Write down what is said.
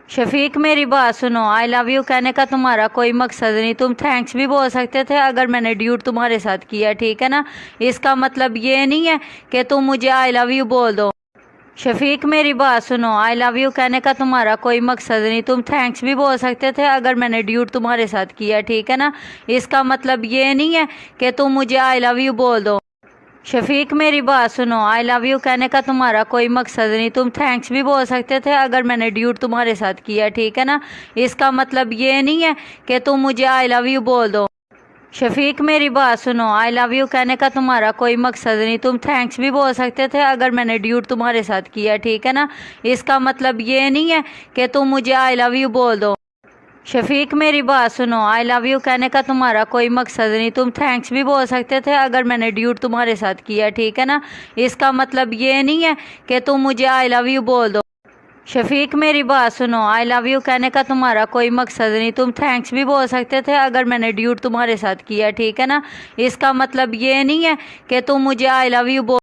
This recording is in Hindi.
शफीक मेरी बात सुनो, आई लव यू कहने का तुम्हारा कोई मकसद नहीं। तुम थैंक्स भी बोल सकते थे अगर मैंने ड्यूट तुम्हारे साथ किया, ठीक है ना। इसका मतलब ये नहीं है कि तुम मुझे आई लव यू बोल दो। शफीक मेरी बात सुनो, आई लव यू कहने का तुम्हारा कोई मकसद नहीं। तुम थैंक्स भी बोल सकते थे अगर मैंने ड्यूट तुम्हारे साथ किया, ठीक है ना। इसका मतलब ये नहीं है कि तुम मुझे आई लव यू बोल दो। शफीक मेरी बात सुनो, आई लव यू कहने का तुम्हारा कोई मकसद नहीं। तुम थैंक्स भी बोल सकते थे अगर मैंने ड्यूट तुम्हारे साथ किया, ठीक है ना। इसका मतलब ये नहीं है कि तुम मुझे आई लव यू बोल दो। शफीक मेरी बात सुनो, आई लव यू कहने का तुम्हारा कोई मकसद नहीं। तुम थैंक्स भी बोल सकते थे अगर मैंने ड्यूट तुम्हारे साथ किया, ठीक है ना। इसका मतलब ये नहीं है कि तुम मुझे आई लव यू बोल दो। शफीक मेरी बात सुनो, आई लव यू कहने का तुम्हारा कोई मकसद नहीं। तुम थैंक्स भी बोल सकते थे अगर मैंने ड्यूट तुम्हारे साथ किया, ठीक है ना। इसका मतलब ये नहीं है कि तुम मुझे आई लव यू बोल दो। शफीक मेरी बात सुनो, आई लव यू कहने का तुम्हारा कोई मकसद नहीं। तुम थैंक्स भी बोल सकते थे अगर मैंने ड्यूट तुम्हारे साथ किया, ठीक है ना। इसका मतलब ये नहीं है कि तुम मुझे आई लव यू बोल